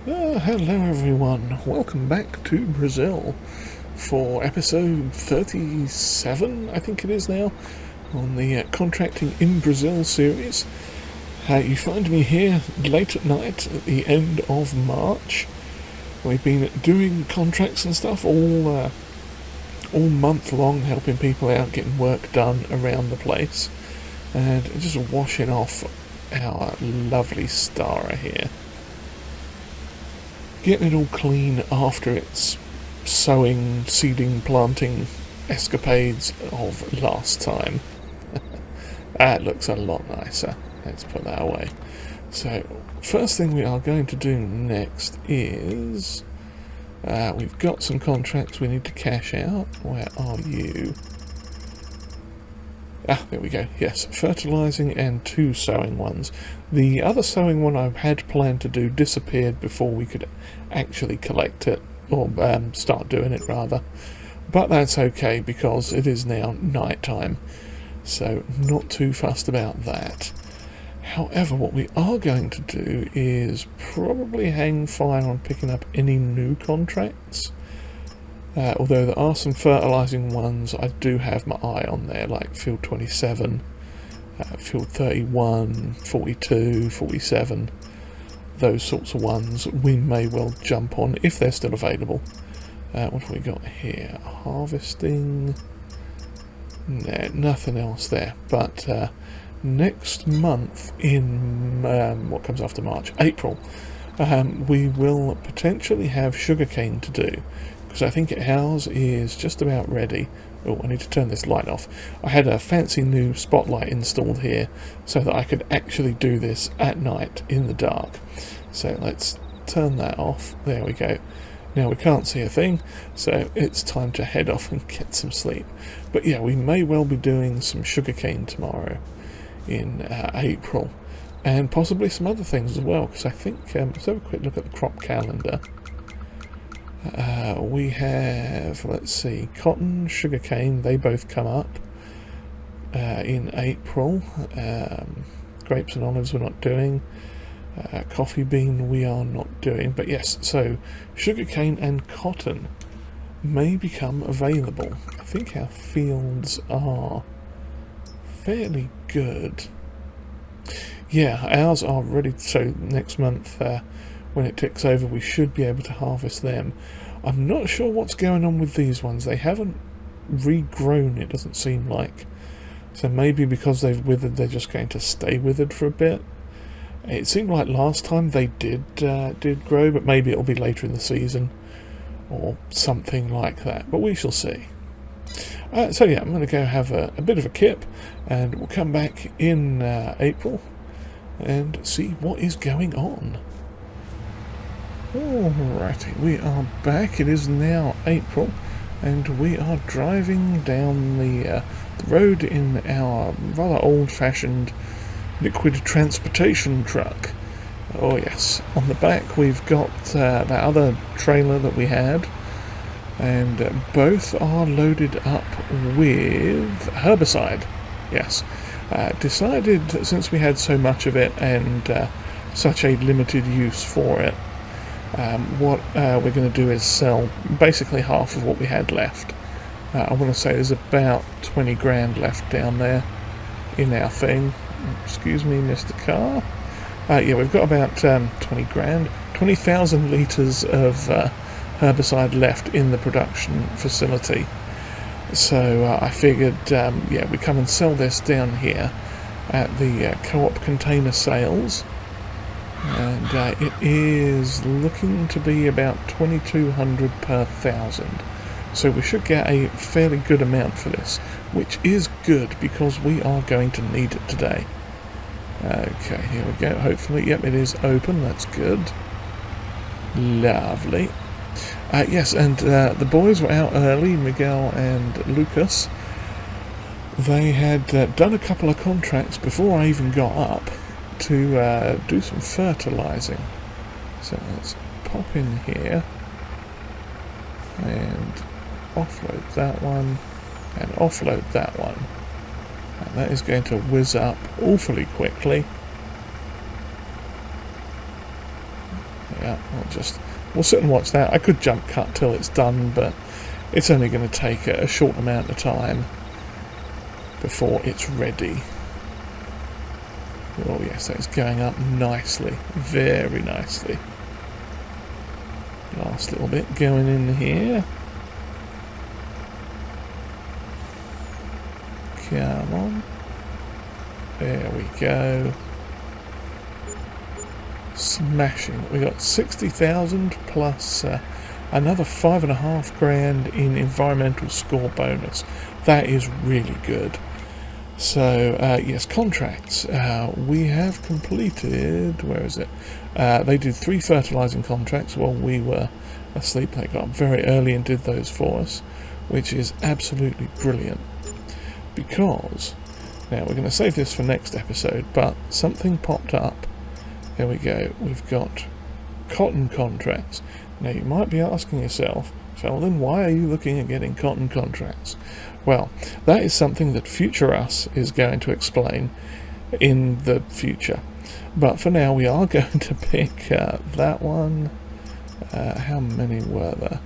Hello everyone, welcome back to Brazil for episode 37, I think it is now, on the Contracting in Brazil series. You find me here late at night at the end of March. We've been doing contracts and stuff all month long, helping people out, getting work done around the place, and just washing off our lovely Stara here. Getting it all clean after its sowing, seeding, planting escapades of last time. That looks a lot nicer, let's put that away. So, first thing we are going to do next is we've got some contracts we need to cash out. Where are you? There we go. Yes, fertilising and 2 sowing ones. The other sowing one I had planned to do disappeared before we could actually collect it, or start doing it rather. But that's okay because it is now night time, so not too fussed about that. However, what we are going to do is probably hang fire on picking up any new contracts. Although there are some fertilising ones I do have my eye on there, like Field 27, Field 31, 42, 47, those sorts of ones we may well jump on if they're still available. What have we got here? Harvesting, no, nothing else there, but next month in, what comes after March? April, we will potentially have sugarcane to do. Because I think ours is just about ready. Oh, I need to turn this light off. I had a fancy new spotlight installed here so that I could actually do this at night in the dark. So let's turn that off. There we go. Now we can't see a thing, so it's time to head off and get some sleep. But yeah, we may well be doing some sugarcane tomorrow in April. And possibly some other things as well, because I think, let's have a quick look at the crop calendar. We have, let's see, cotton, sugarcane, they both come up in April. Grapes and olives we're not doing. Coffee bean we are not doing. But yes, so sugarcane and cotton may become available. I think our fields are fairly good. Yeah, ours are ready, so next month when it ticks over we should be able to harvest them. I'm not sure what's going on with these ones. They haven't regrown, it doesn't seem like. So maybe because they've withered they're just going to stay withered for a bit. It seemed like last time they did grow, but maybe it'll be later in the season or something like that, but we shall see. So yeah, I'm going to go have a bit of a kip and we'll come back in April and see what is going on. Alrighty, we are back. It is now April and we are driving down the road in our rather old-fashioned liquid transportation truck. Oh yes, on the back we've got that other trailer that we had, and both are loaded up with herbicide. Yes, decided since we had so much of it and such a limited use for it, what we're going to do is sell basically half of what we had left. I want to say there's about 20 grand left down there in our thing. Excuse me, Mr. Car. Yeah, we've got about 20 grand, 20,000 litres of herbicide left in the production facility. So I figured, yeah, we come and sell this down here at the co-op container sales. And it is looking to be about 2,200 per 1,000. So we should get a fairly good amount for this, which is good because we are going to need it today. Okay, here we go. Hopefully, yep, it is open. That's good. Lovely. Yes, and the boys were out early, Miguel and Lucas. They had done a couple of contracts before I even got up to do some fertilising. So let's pop in here and offload that one and offload that one. And that is going to whiz up awfully quickly. we'll sit and watch that. I could jump cut till it's done, but it's only going to take a short amount of time before it's ready. Oh yes, that's going up nicely, very nicely. Last little bit going in here. Come on. There we go. Smashing. We got 60,000 plus another 5.5 grand in environmental score bonus. That is really good. So yes, contracts. We have completed. Where is it? They did 3 fertilizing contracts while we were asleep. They got up very early and did those for us, which is absolutely brilliant. Because now we're going to save this for next episode, but something popped up. There we go. We've got cotton contracts. Now you might be asking yourself, Sheldon, why are you looking at getting cotton contracts? Well, that is something that future us is going to explain in the future. But for now, we are going to pick that one. How many were there?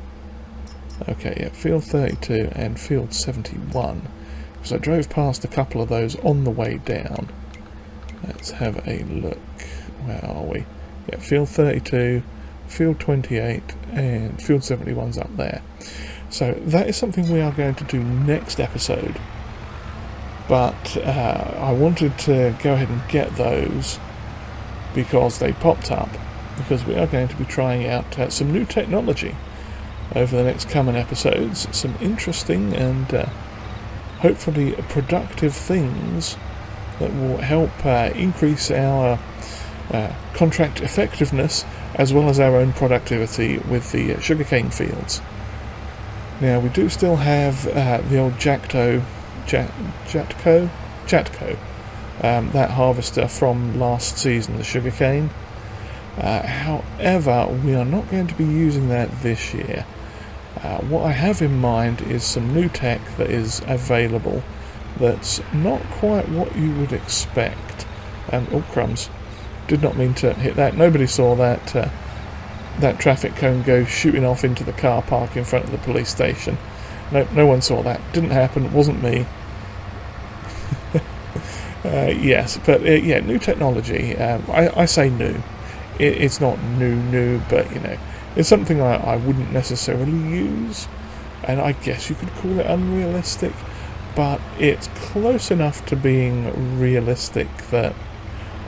Okay, yeah, field 32 and field 71. Because I drove past a couple of those on the way down. Let's have a look. Where are we? Yeah, field 32, field 28, and field 71's up there. So that is something we are going to do next episode. But I wanted to go ahead and get those because they popped up. Because we are going to be trying out some new technology over the next coming episodes. Some interesting and hopefully productive things that will help increase our contract effectiveness as well as our own productivity with the sugarcane fields. Now we do still have the old Jatco, that harvester from last season, the sugarcane. However, we are not going to be using that this year. What I have in mind is some new tech that is available that's not quite what you would expect. Oh crumbs, did not mean to hit that. Nobody saw that that traffic cone go shooting off into the car park in front of the police station. No one saw that. Didn't happen. It wasn't me. Yes, but yeah, new technology. I say new. It's not new, but you know, it's something I wouldn't necessarily use, and I guess you could call it unrealistic, but it's close enough to being realistic that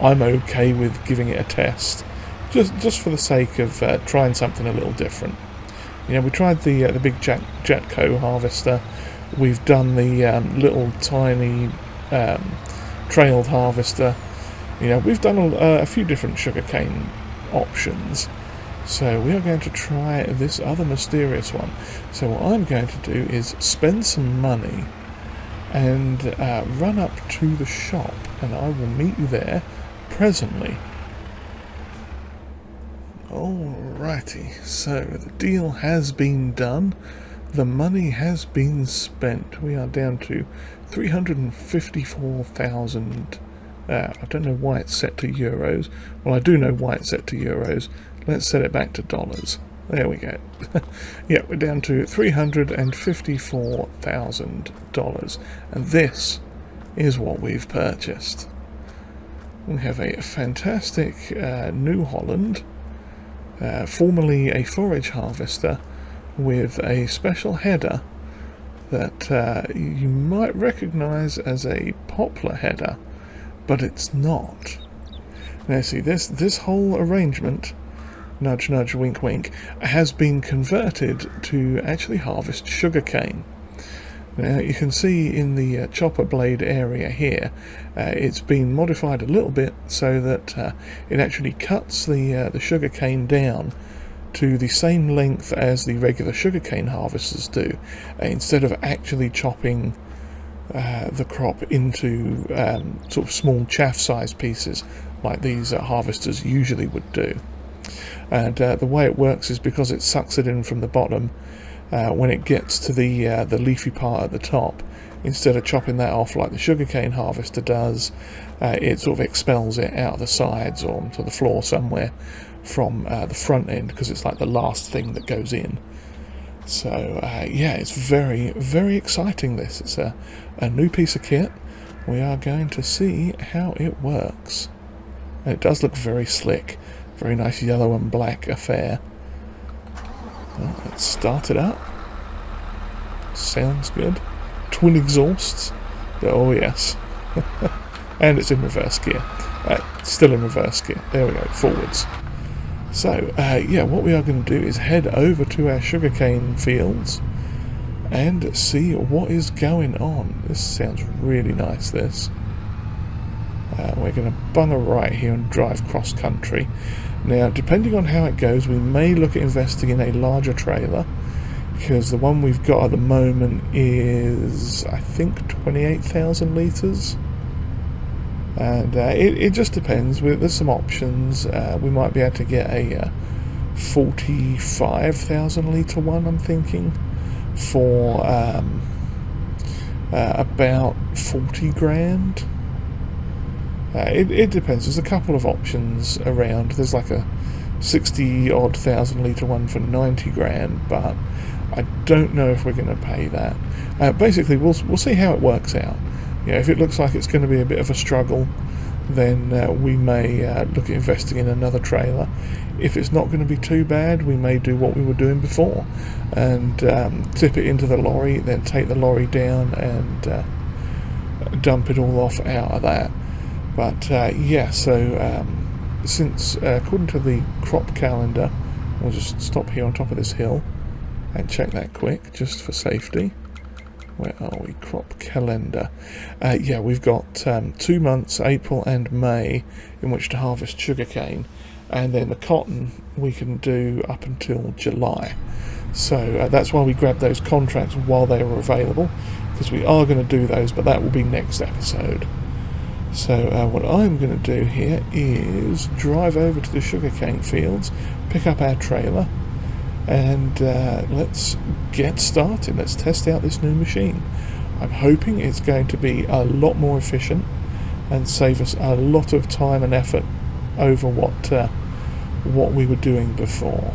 I'm okay with giving it a test, just for the sake of trying something a little different. You know, we tried the big Jatco harvester. We've done the little tiny trailed harvester. You know, we've done a few different sugarcane options. So we are going to try this other mysterious one. So what I'm going to do is spend some money and run up to the shop, and I will meet you there presently. Alrighty, so the deal has been done. The money has been spent. We are down to 354,000. I don't know why it's set to euros. Well, I do know why it's set to euros. Let's set it back to dollars. There we go. Yeah, we're down to $354,000. And this is what we've purchased. We have a fantastic New Holland, formerly a forage harvester, with a special header that you might recognise as a poplar header, but it's not. Now see, this whole arrangement, nudge nudge wink wink, has been converted to actually harvest sugarcane. Now you can see in the chopper blade area here, it's been modified a little bit so that it actually cuts the sugarcane down to the same length as the regular sugarcane harvesters do, instead of actually chopping the crop into sort of small chaff-sized pieces like these harvesters usually would do. And the way it works is because it sucks it in from the bottom, when it gets to the leafy part at the top, instead of chopping that off like the sugarcane harvester does, it sort of expels it out of the sides or onto the floor somewhere from the front end, because it's like the last thing that goes in. So yeah, it's very, very exciting. This it's a new piece of kit. We are going to see how it works. And it does look very slick, very nice yellow and black affair. Well, let's start it up. Sounds good. Twin exhausts. Oh yes. And it's in reverse gear. Still in reverse gear. There we go, forwards. So, yeah, what we are going to do is head over to our sugarcane fields and see what is going on. This sounds really nice, this. We're going to bung a right here and drive cross country. Now, depending on how it goes, we may look at investing in a larger trailer, because the one we've got at the moment is, I think, 28,000 litres. And it just depends. There's some options. We might be able to get a 45,000 litre one, I'm thinking, for about 40 grand. It depends. There's a couple of options around. There's like a 60-odd thousand litre one for 90 grand, but I don't know if we're going to pay that. Basically, we'll see how it works out. You know, if it looks like it's going to be a bit of a struggle, then we may look at investing in another trailer. If it's not going to be too bad, we may do what we were doing before and tip it into the lorry, then take the lorry down and dump it all off out of that. But yeah, so since according to the crop calendar, we'll just stop here on top of this hill and check that quick, just for safety. Where are we? Crop calendar. Yeah, we've got 2 months, April and May, in which to harvest sugarcane, and then the cotton we can do up until July. So that's why we grabbed those contracts while they were available, because we are going to do those, but that will be next episode. So what I'm going to do here is drive over to the sugarcane fields, pick up our trailer, and let's get started. Let's test out this new machine. I'm hoping it's going to be a lot more efficient and save us a lot of time and effort over what we were doing before.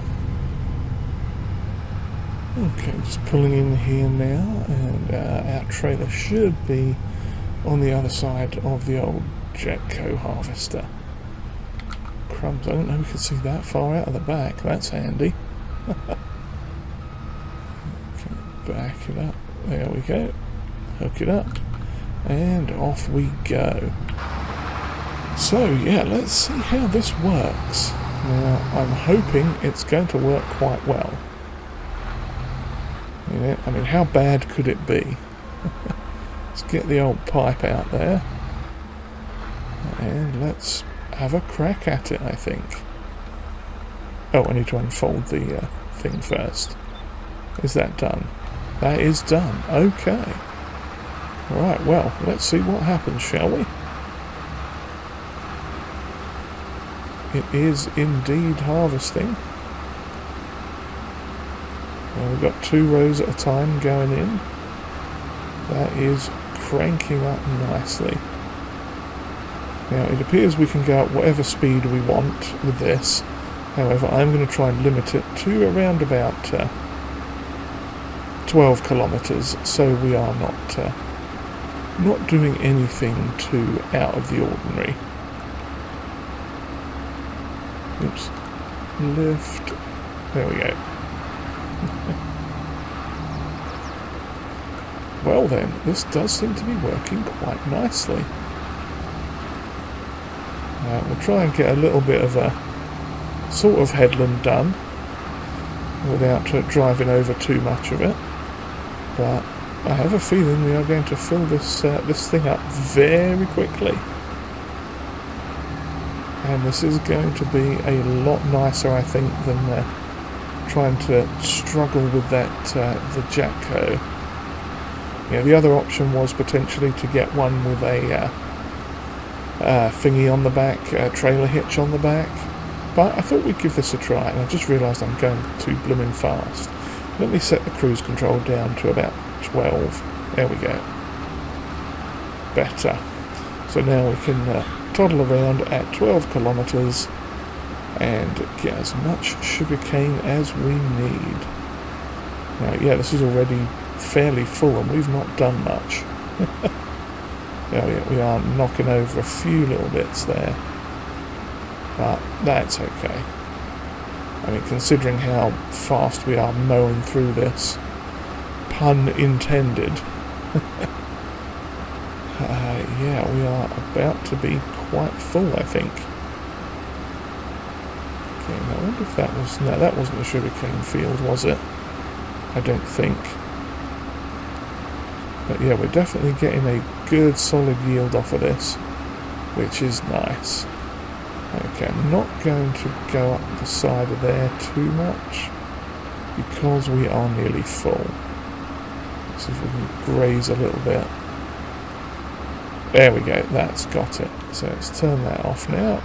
Okay, just pulling in here now, and our trailer should be on the other side of the old Jetco harvester. Crumbs, I don't know if we can see that far out of the back. That's handy. Okay, back it up. There we go. Hook it up. And off we go. So, yeah, let's see how this works. Now, I'm hoping it's going to work quite well. Yeah, I mean, how bad could it be? Let's get the old pipe out there. And let's have a crack at it, I think. Oh, I need to unfold the thing first. Is that done? That is done. Okay. Right, well, let's see what happens, shall we? It is indeed harvesting. Well, we've got 2 rows at a time going in. That is cranking up nicely. Now, it appears we can go at whatever speed we want with this. However, I'm going to try and limit it to around about 12 kilometres, so we are not doing anything too out of the ordinary. Oops. Lift. There we go. Well then, this does seem to be working quite nicely. We'll try and get a little bit of a sort of headland done without driving over too much of it. But I have a feeling we are going to fill this thing up very quickly. And this is going to be a lot nicer, I think, than trying to struggle with that the Jetco. Yeah, the other option was potentially to get one with a thingy on the back, a trailer hitch on the back. But I thought we'd give this a try, and I just realised I'm going too blooming fast. Let me set the cruise control down to about 12. There we go. Better. So now we can toddle around at 12 kilometres and get as much sugarcane as we need. Now, yeah, this is already fairly full and we've not done much. Oh yeah, we are knocking over a few little bits there, but that's okay. I mean, considering how fast we are mowing through this, pun intended. Yeah, we are about to be quite full, I think. Okay, now I wonder if that was... No, that wasn't a sugarcane field, was it? I don't think. But yeah, we're definitely getting a good solid yield off of this, which is nice. Okay, I'm not going to go up the side of there too much, because we are nearly full. Let's see if we can graze a little bit. There we go, that's got it. So let's turn that off now.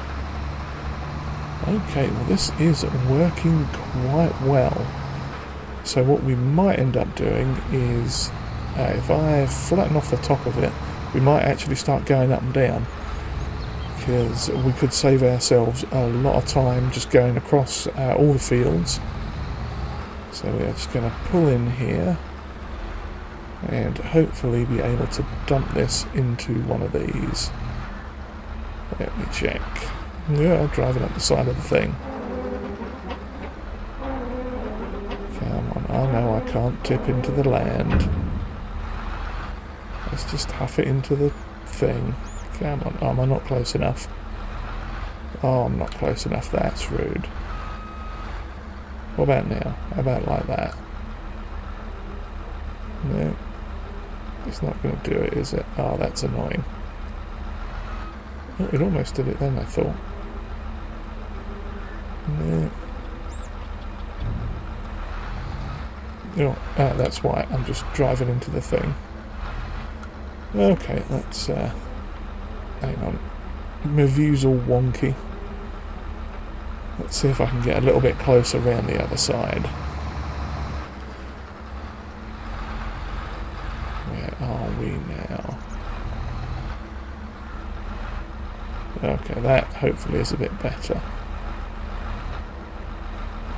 Okay, well this is working quite well. So what we might end up doing is, if I flatten off the top of it, we might actually start going up and down. Because we could save ourselves a lot of time just going across all the fields. So we're just going to pull in here and hopefully be able to dump this into one of these. Let me check. Yeah, driving up the side of the thing. Come on, I know I can't tip into the land. Let's just huff it into the thing. Come on, am I not close enough? Oh, I'm not close enough, that's rude. What about now? How about like that? No. It's not going to do it, is it? Oh, that's annoying. Oh, it almost did it then, I thought. No. Oh, that's why. I'm just driving into the thing. Okay, let's... hang on. My view's all wonky. Let's see if I can get a little bit closer around the other side. Where are we now? Okay, that hopefully is a bit better.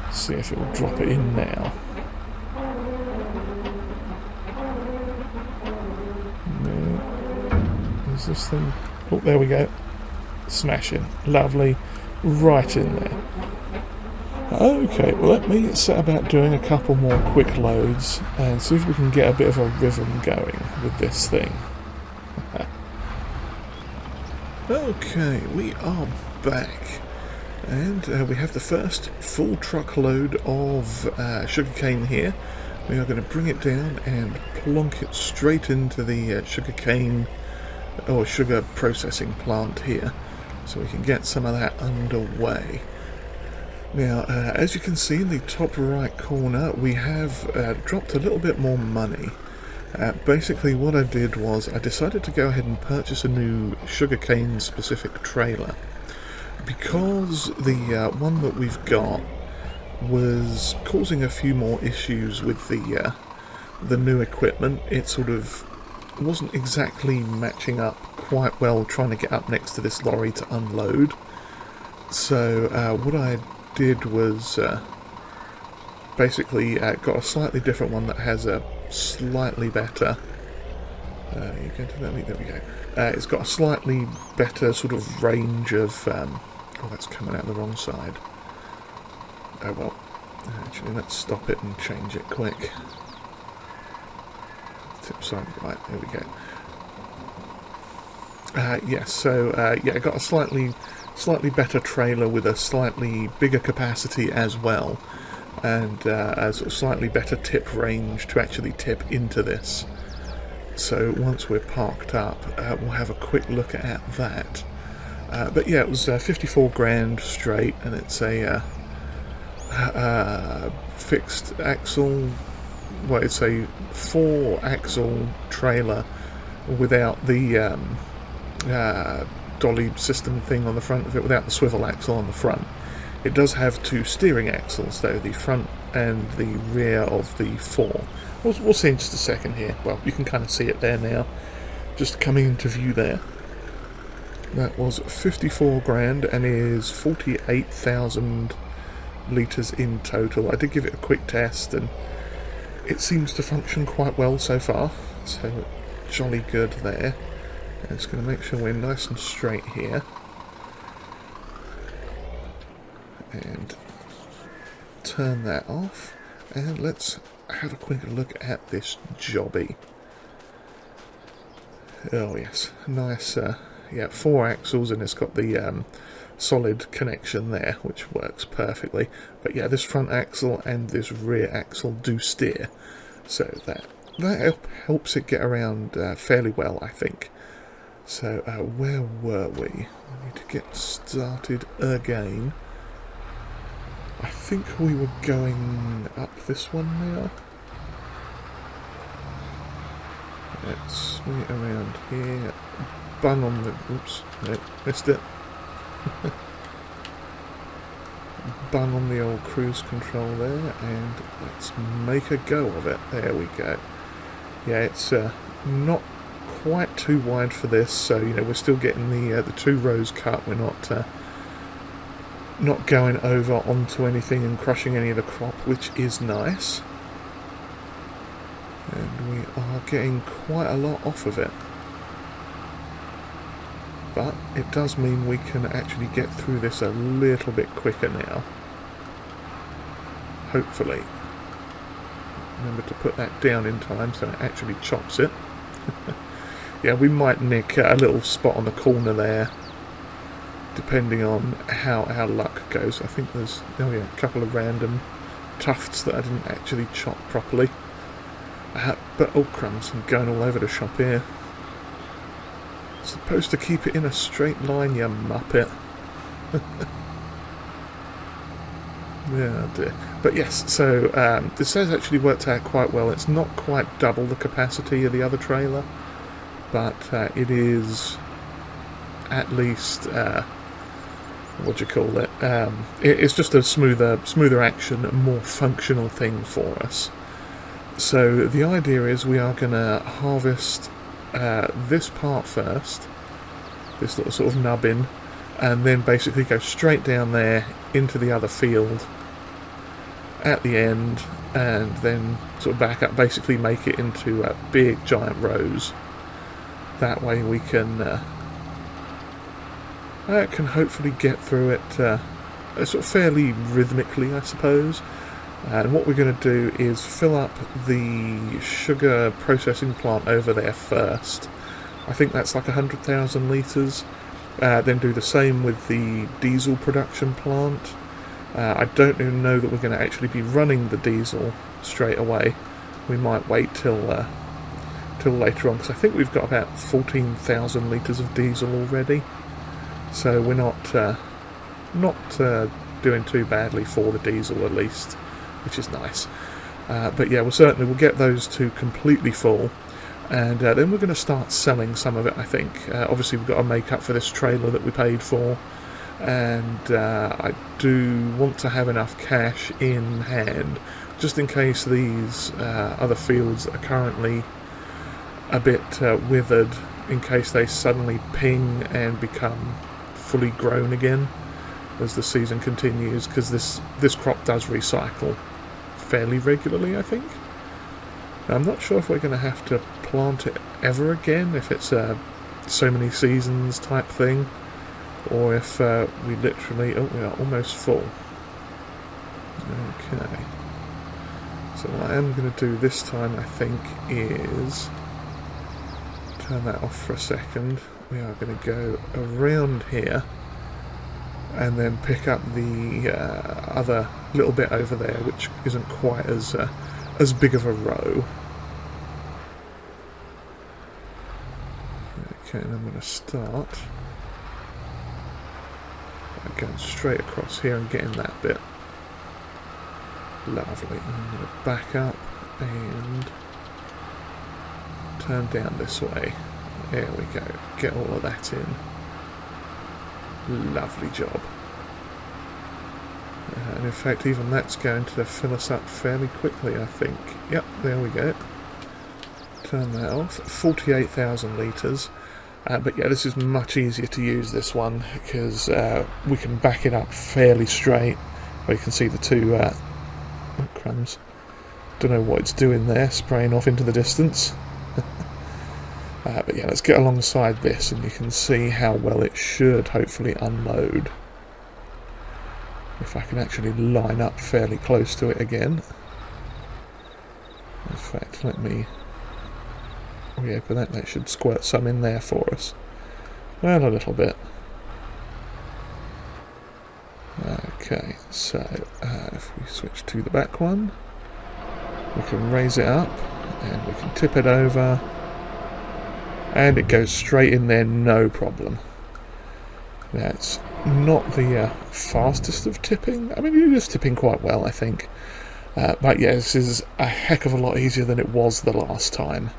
Let's see if it will drop it in now. No. Is this thing... Oh, there we go. Smashing. Lovely. Right in there. Okay, well let me set about doing a couple more quick loads and see if we can get a bit of a rhythm going with this thing. Okay, we are back. And we have the first full truckload of sugarcane here. We are going to bring it down and plonk it straight into the sugarcane or sugar processing plant here, so we can get some of that underway. Now, as you can see in the top right corner, we have dropped a little bit more money. Basically what I did was I decided to go ahead and purchase a new sugarcane specific trailer, because the one that we've got was causing a few more issues with the new equipment. It sort of wasn't exactly matching up quite well trying to get up next to this lorry to unload. So what I did was basically got a slightly different one that has a slightly better... you're going to let me... There we go. It's got a slightly better sort of range of... oh, that's coming out the wrong side. Oh well. Actually, let's stop it and change it quick. Tip side right, there we go. Yes, so yeah, I got a slightly better trailer with a slightly bigger capacity as well, and a sort of slightly better tip range to actually tip into this. So once we're parked up, we'll have a quick look at that. But yeah, it was 54 grand straight, and it's a fixed axle, well, it's a 4-axle trailer without the dolly system thing on the front of it, without the swivel axle on the front. It does have 2 steering axles though. The front and the rear of the 4. We'll see in just a second here. Well, you can kind of see it there now, just coming into view there. That was 54 grand and is 48,000 litres in total. I did give it a quick test and it seems to function quite well so far, so jolly good there. And it's going to make sure we're nice and straight here. And turn that off, and let's have a quick look at this jobby. Oh yes, nice, yeah, 4 axles, and it's got the solid connection there, which works perfectly. But yeah, this front axle and this rear axle do steer, so that helps it get around fairly well, I think. So where were we? We need to get started again. I think we were going up this one now. Let's swing it around here. Bun on the... Oops, no, missed it. Bun on the old cruise control there, and let's make a go of it. There we go. Yeah, it's not quite too wide for this, so you know we're still getting the 2 rows cut. We're not going over onto anything and crushing any of the crop, which is nice. And we are getting quite a lot off of it. But it does mean we can actually get through this a little bit quicker now. Hopefully. Remember to put that down in time so it actually chops it. Yeah, we might nick a little spot on the corner there, depending on how our luck goes. I think there's, oh yeah, a couple of random tufts that I didn't actually chop properly. But oh crumbs, I'm going all over the shop here. Supposed to keep it in a straight line, you muppet. Yeah, dear. But yes, so this has actually worked out quite well. It's not quite double the capacity of the other trailer, but it is at least what do you call it? It's just a smoother action, a more functional thing for us. So the idea is we are going to harvest this part first, this little sort of nubbin, and then basically go straight down there into the other field at the end, and then sort of back up, basically make it into big giant rows. That way we can hopefully get through it sort of fairly rhythmically, I suppose. And what we're going to do is fill up the sugar processing plant over there first. I think that's like 100,000 litres. Then do the same with the diesel production plant. I don't even know that we're going to actually be running the diesel straight away. We might wait till later on, because I think we've got about 14,000 litres of diesel already. So we're not doing too badly for the diesel, at least, which is nice. But yeah, we'll get those two completely full, and then we're going to start selling some of it, I think. Obviously we've got to make up for this trailer that we paid for, and I do want to have enough cash in hand, just in case these other fields are currently a bit withered, in case they suddenly ping and become fully grown again as the season continues, because this crop does recycle fairly regularly, I think. Now, I'm not sure if we're going to have to plant it ever again, if it's a so many seasons type thing, or if we literally... Oh, we are almost full. Okay. So what I am going to do this time, I think, is turn that off for a second. We are going to go around here and then pick up the other little bit over there, which isn't quite as big of a row. Okay, and I'm going to start by going straight across here and getting that bit. Lovely. And I'm going to back up and turn down this way. There we go. Get all of that in. Lovely job. And in fact, even that's going to fill us up fairly quickly, I think. Yep, there we go. Turn that off. 48,000 litres. But yeah, this is much easier to use, this one, because we can back it up fairly straight. Where you can see the two... oh, crumbs. Don't know what it's doing there, spraying off into the distance. But yeah, let's get alongside this and you can see how well it should hopefully unload. If I can actually line up fairly close to it again. In fact, let me reopen that. That should squirt some in there for us. Well, a little bit. Okay, so if we switch to the back one, we can raise it up and we can tip it over. And it goes straight in there, no problem. That's not the fastest of tipping. I mean, it is tipping quite well, I think. But yeah, this is a heck of a lot easier than it was the last time.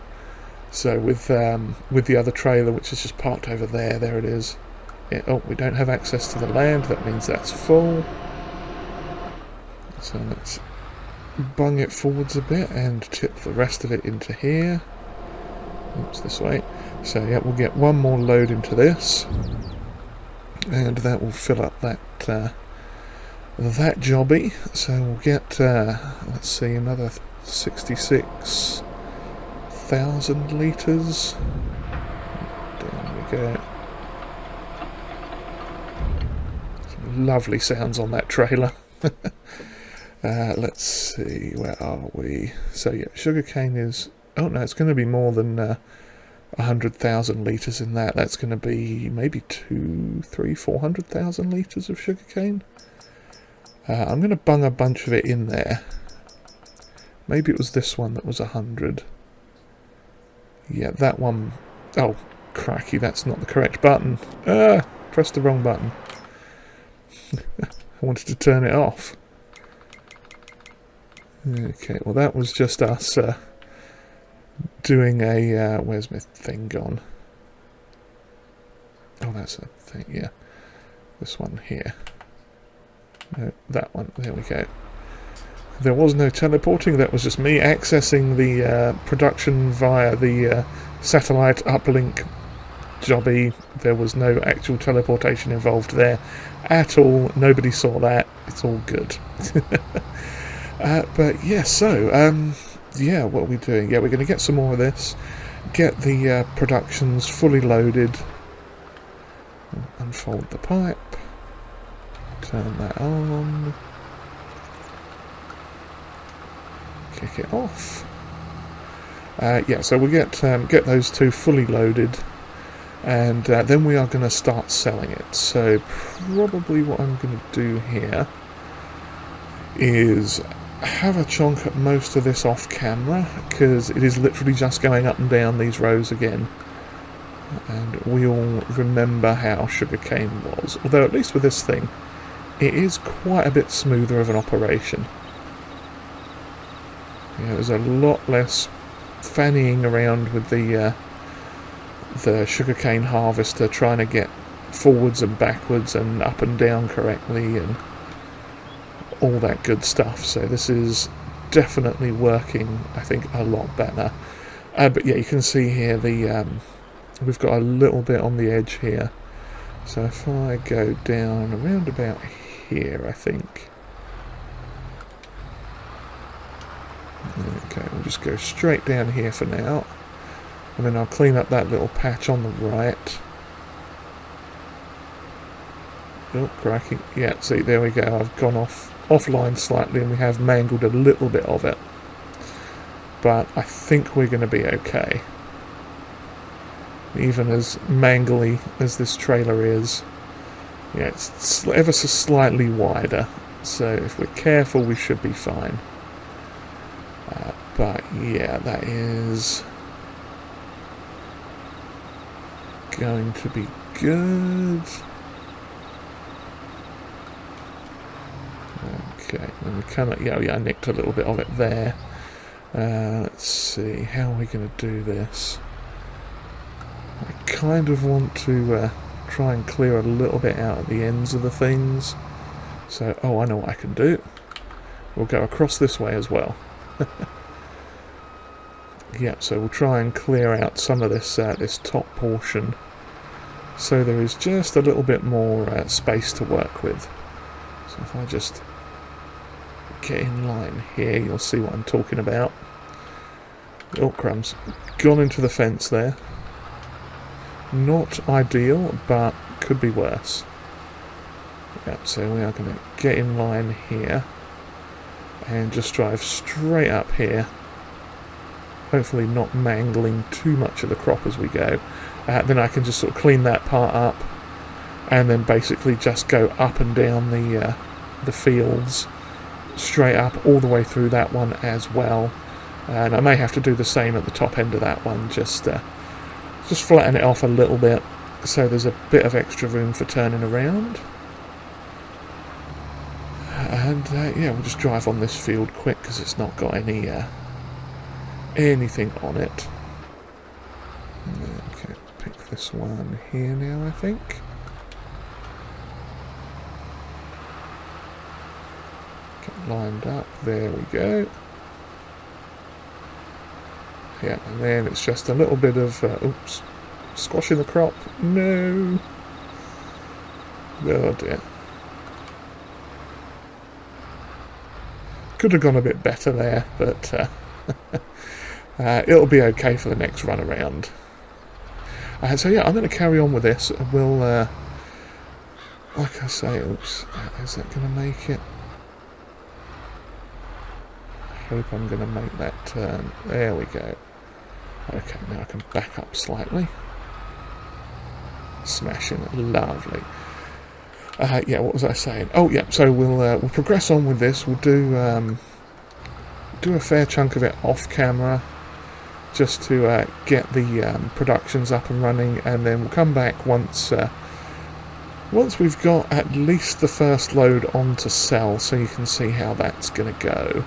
So with the other trailer, which is just parked over there, there it is. Yeah, oh, we don't have access to the land. That means that's full. So let's bung it forwards a bit and tip the rest of it into here. Oops, this way. So yeah, we'll get one more load into this, and that will fill up that that jobby. So we'll get let's see, another 66,000 litres. Down we go. Some lovely sounds on that trailer. Let's see, where are we? So yeah, sugarcane is... Oh no, it's going to be more than 100,000 litres in that. That's going to be maybe 400,000 litres of sugarcane. I'm going to bung a bunch of it in there. Maybe it was this one that was 100. Yeah, that one... Oh, cracky, that's not the correct button. Pressed the wrong button. I wanted to turn it off. Okay, well that was just us doing a... where's my thing gone? Oh, that's a thing, yeah. This one here. No, that one, there we go. There was no teleporting, that was just me accessing the production via the satellite uplink jobby. There was no actual teleportation involved there at all. Nobody saw that. It's all good. But yeah, so yeah, what are we doing? Yeah, we're going to get some more of this, get the productions fully loaded, unfold the pipe, turn that on, kick it off. Yeah, so we'll get those two fully loaded, and then we are going to start selling it. So probably what I'm going to do here is have a chunk at most of this off camera, because it is literally just going up and down these rows again, and we all remember how sugarcane was, although at least with this thing it is quite a bit smoother of an operation. Yeah, there's a lot less fannying around with the sugarcane harvester trying to get forwards and backwards and up and down correctly and all that good stuff. So this is definitely working, I think, a lot better. But yeah, you can see here the we've got a little bit on the edge here. So if I go down around about here, I think. Okay, we'll just go straight down here for now, and then I'll clean up that little patch on the right. Oh, cracking. Yeah, see, there we go. I've gone offline slightly and we have mangled a little bit of it. But I think we're going to be okay. Even as mangly as this trailer is, yeah, it's ever so slightly wider. So if we're careful, we should be fine. But yeah, that is going to be good. Okay, and we cannot. Yeah, I nicked a little bit of it there. Let's see, how are we going to do this? I kind of want to try and clear a little bit out at the ends of the things, So, oh, I know what I can do. We'll go across this way as well. Yeah, so we'll try and clear out some of this this top portion, so there is just a little bit more space to work with. So if I just get in line here, you'll see what I'm talking about. Oh, crumbs. Gone into the fence there. Not ideal, but could be worse. Yeah, so we are going to get in line here and just drive straight up here. Hopefully not mangling too much of the crop as we go. Then I can just sort of clean that part up and then basically just go up and down the fields straight up all the way through that one as well. And I may have to do the same at the top end of that one, just flatten it off a little bit so there's a bit of extra room for turning around. And yeah, we'll just drive on this field quick because it's not got anything on it. Okay, pick this one here now, I think. Get lined up, there we go. Yeah, and then it's just a little bit of, oops, squashing the crop. No! Oh dear. Could have gone a bit better there, but it'll be okay for the next run around. So yeah, I'm going to carry on with this. We'll, like I say, oops, is that going to make it? I hope I'm going to make that turn. There we go. Okay, now I can back up slightly. Smashing it, lovely. Yeah, what was I saying? Oh yeah, so we'll progress on with this. We'll do a fair chunk of it off camera, just to get the productions up and running, and then we'll come back once we've got at least the first load on to sell, so you can see how that's going to go.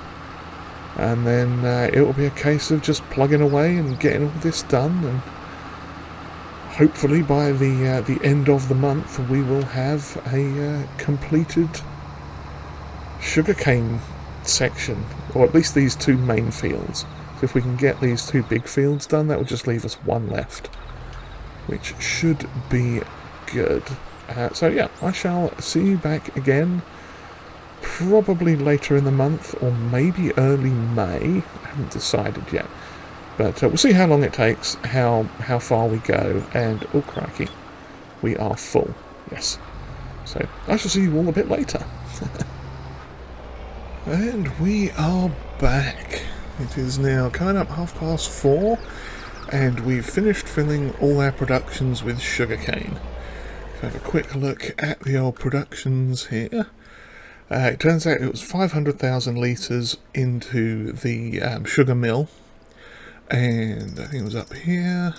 And then it will be a case of just plugging away and getting all this done, and hopefully by the end of the month we will have a completed sugarcane section, or at least these two main fields. So if we can get these two big fields done, that will just leave us one left, which should be good. So yeah, I shall see you back again probably later in the month, or maybe early May. I haven't decided yet. But we'll see how long it takes, how far we go, and oh crikey, we are full, yes. So I shall see you all a bit later. And we are back. It is now coming up 4:30, and we've finished filling all our productions with sugarcane. If I have a quick look at the old productions here, it turns out it was 500,000 litres into the sugar mill. And I think it was up here.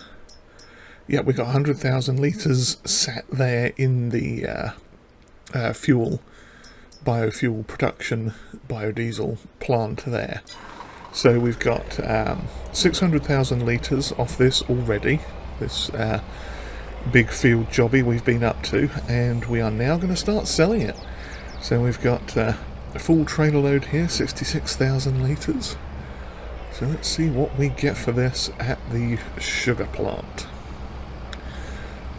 Yeah, we got 100,000 litres sat there in the biofuel production, biodiesel plant there. So we've got 600,000 litres off this already, this big field jobby we've been up to, and we are now going to start selling it. So we've got a full trailer load here, 66,000 litres. So let's see what we get for this at the sugar plant.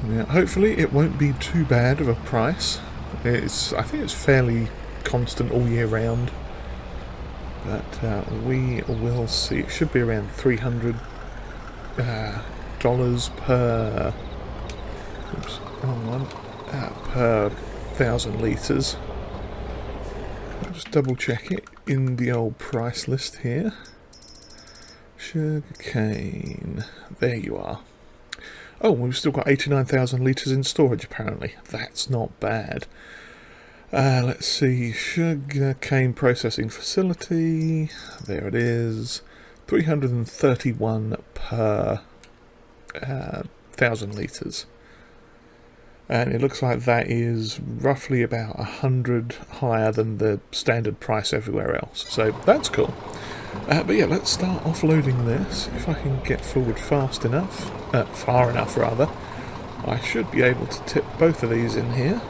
Now, hopefully it won't be too bad of a price. I think it's fairly constant all year round. But we will see. It should be around $300 per. Oops, wrong one. Per 1,000 litres. I'll just double check it in the old price list here. Sugarcane. There you are. Oh, we've still got 89,000 litres in storage apparently. That's not bad. Let's see. Sugarcane processing facility. There it is. 331 per 1,000 litres. And it looks like that is roughly about 100 higher than the standard price everywhere else. So that's cool. But yeah, let's start offloading this. If I can get forward fast enough, far enough rather, I should be able to tip both of these in here.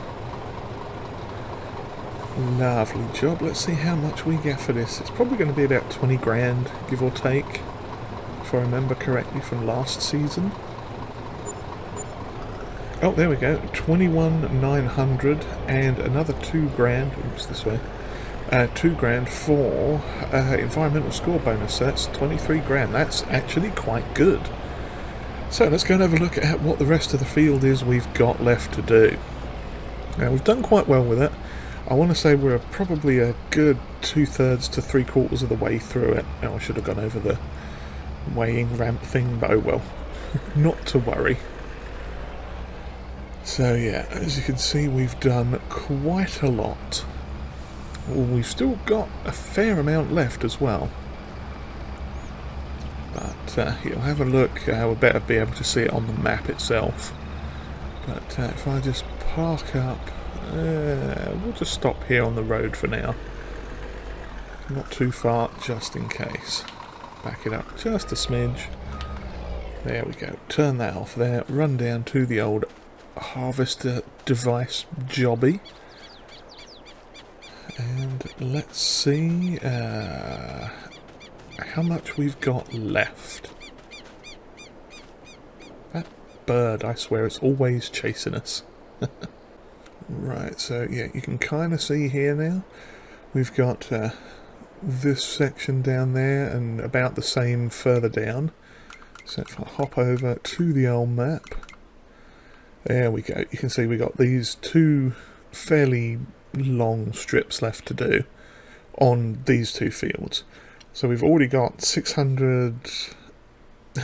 Lovely job. Let's see how much we get for this. It's probably going to be about 20 grand, give or take, if I remember correctly from last season. Oh, there we go. 21,900 and another 2 grand. Oops, this way. 2 grand for environmental score bonus. So that's 23 grand. That's actually quite good. So let's go and have a look at what the rest of the field is we've got left to do. Now, we've done quite well with it. I want to say we're probably a good 2/3 to 3/4 of the way through it. Oh, I should have gone over the weighing ramp thing, but oh well. Not to worry. So yeah, as you can see, we've done quite a lot. Well, we've still got a fair amount left as well. But you'll have a look. We'll better be able to see it on the map itself. But if I just park up, we'll just stop here on the road for now. Not too far, just in case. Back it up just a smidge. There we go. Turn that off there. Run down to the old harvester device jobby. And let's see how much we've got left. That bird, I swear, it's always chasing us. Right, so yeah, you can kind of see here now. We've got this section down there and about the same further down. So if I hop over to the old map, there we go. You can see we got these 2 fairly long strips left to do on these 2 fields. So we've already got 600...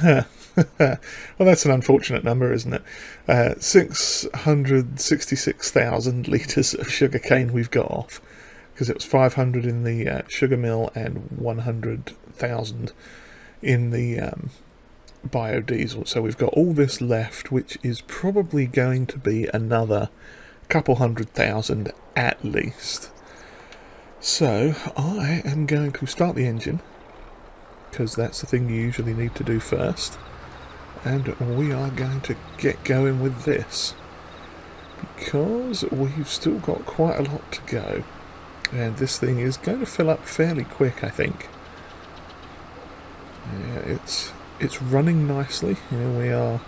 well, that's an unfortunate number, isn't it? 666,000 litres of sugarcane we've got off, because it was 500 in the sugar mill and 100,000 in the biodiesel. So we've got all this left, which is probably going to be another couple 100,000 at least. So I am going to start the engine, because that's the thing you usually need to do first, and we are going to get going with this, because we've still got quite a lot to go, and this thing is going to fill up fairly quick, I think. Yeah, it's running nicely. We are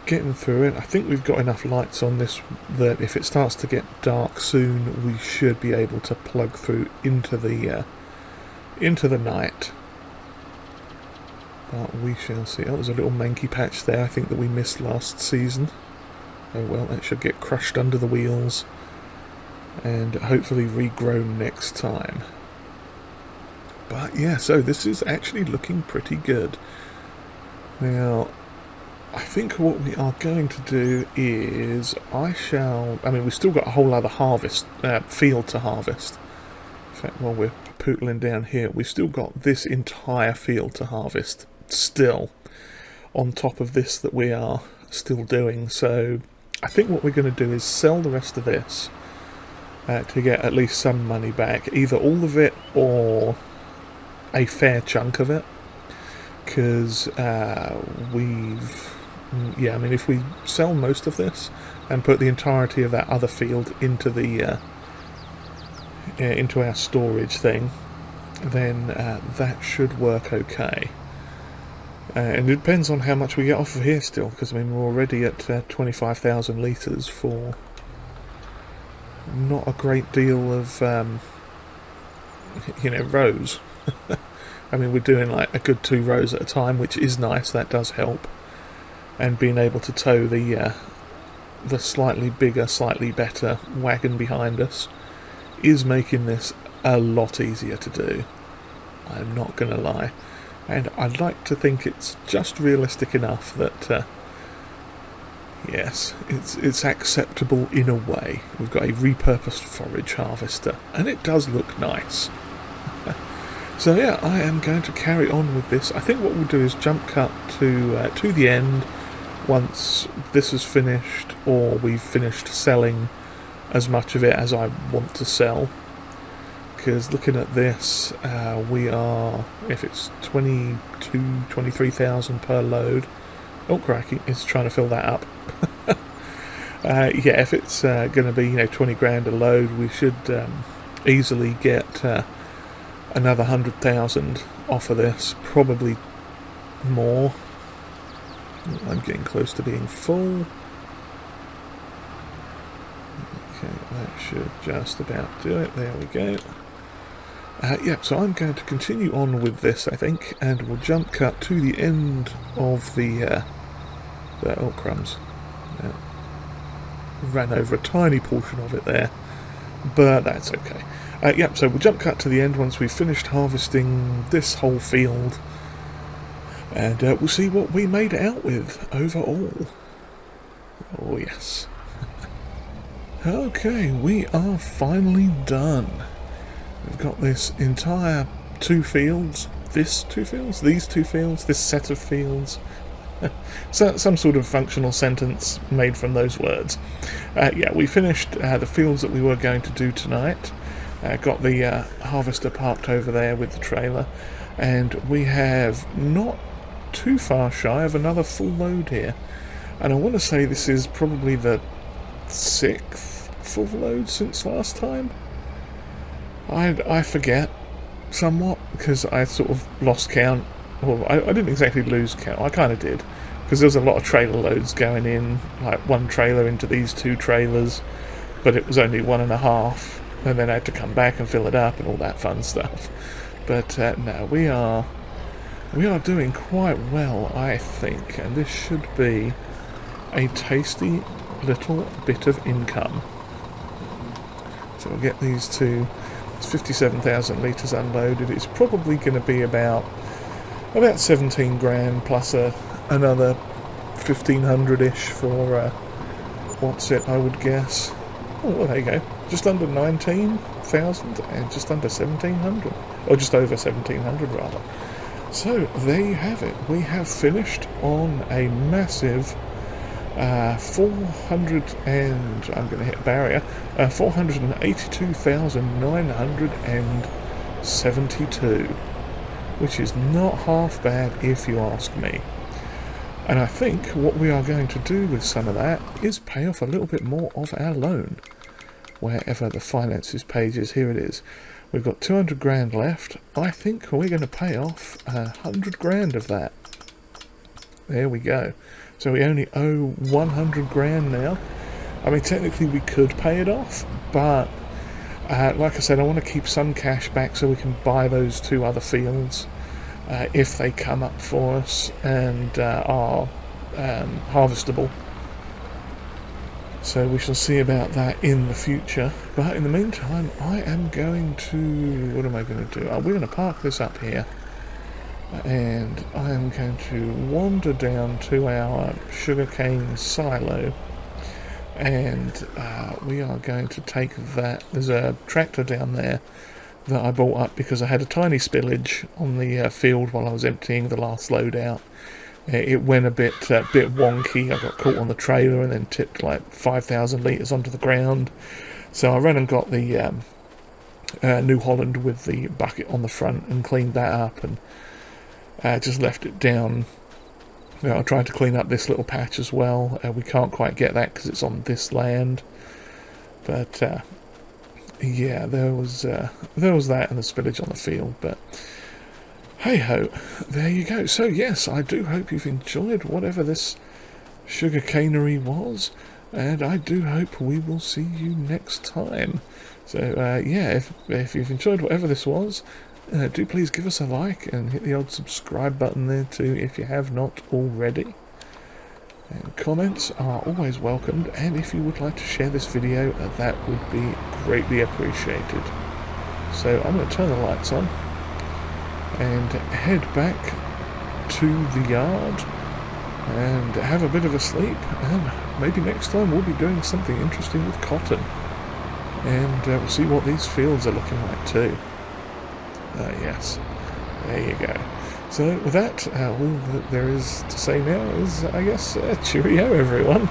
getting through it. I think we've got enough lights on this that if it starts to get dark soon, we should be able to plug through into the night. But we shall see. Oh, there's a little manky patch there, I think, that we missed last season. Oh well, that should get crushed under the wheels and hopefully regrown next time. But yeah, so this is actually looking pretty good. Now, I think what we are going to do is we've still got a whole other field to harvest. In fact, while we're pootling down here, we've still got this entire field to harvest still on top of this that we are still doing. So I think what we're going to do is sell the rest of this to get at least some money back, either all of it or a fair chunk of it, because if we sell most of this and put the entirety of that other field into the into our storage thing, then that should work okay. And it depends on how much we get off of here still, because we're already at 25,000 litres for not a great deal of rows. We're doing like a good 2 rows at a time, which is nice. That does help. And being able to tow the slightly bigger, slightly better wagon behind us is making this a lot easier to do. I'm not going to lie. And I'd like to think it's just realistic enough that, yes, it's acceptable in a way. We've got a repurposed forage harvester, and it does look nice. So yeah, I am going to carry on with this. I think what we'll do is jump cut to the end once this is finished, or we've finished selling as much of it as I want to sell. Because looking at this, we are, if it's 23,000 per load. Oh crikey, it's trying to fill that up. Yeah, if it's going to be 20 grand a load, we should easily get another 100,000 off of this, probably more. I'm getting close to being full. Okay, that should just about do it. There we go. Yeah, so I'm going to continue on with this, I think, and we'll jump cut to the end of the oh, crumbs. Yeah. Ran over a tiny portion of it there, but that's okay. Yeah, so we'll jump cut to the end once we've finished harvesting this whole field, and we'll see what we made out with overall. Oh yes. Okay, we are finally done. We've got this entire these two fields, this set of fields. So, some sort of functional sentence made from those words. Yeah, we finished the fields that we were going to do tonight. Got the harvester parked over there with the trailer, and we have not too far shy of another full load here. And I want to say this is probably the 6th full load since last time. I forget somewhat, because I sort of lost count. Well, I didn't exactly lose count, I kind of did, because there was a lot of trailer loads going in, like one trailer into these 2 trailers, but it was only 1.5, and then I had to come back and fill it up and all that fun stuff. But no, we are doing quite well, I think, and this should be a tasty little bit of income. So we'll get these 2. It's 57,000 litres unloaded. It's probably going to be about 17 grand plus another 1,500-ish for what's it, I would guess. Oh, well, there you go. Just under 19,000 and just under 1,700. Or just over 1,700 rather. So there you have it. We have finished on a massive 482,972, which is not half bad if you ask me. And I think what we are going to do with some of that is pay off a little bit more of our loan. Wherever the finances page is, here it is. We've got 200 grand left. I think we're going to pay off 100 grand of that. There we go. So we only owe 100 grand now. I mean, technically we could pay it off, but like I said, I want to keep some cash back so we can buy those 2 other fields if they come up for us and are harvestable. So we shall see about that in the future. But in the meantime, I am going to... What am I going to do? We're going to park this up here. And I am going to wander down to our sugarcane silo, and we are going to take that. There's a tractor down there that I bought up because I had a tiny spillage on the field while I was emptying the last load out. It went a bit wonky. I got caught on the trailer and then tipped like 5,000 litres onto the ground. So I ran and got the New Holland with the bucket on the front and cleaned that up, and just left it down. I tried to clean up this little patch as well. We can't quite get that because it's on this land. But yeah, there was that and the spillage on the field. But hey ho, there you go. So yes, I do hope you've enjoyed whatever this sugar canery was, and I do hope we will see you next time. So yeah, if you've enjoyed whatever this was, do please give us a like and hit the old subscribe button there too if you have not already. And comments are always welcomed, and if you would like to share this video, that would be greatly appreciated. So I'm going to turn the lights on and head back to the yard and have a bit of a sleep, and maybe next time we'll be doing something interesting with cotton, and we'll see what these fields are looking like too. Yes, there you go. So with that, all that there is to say now is, I guess, cheerio everyone.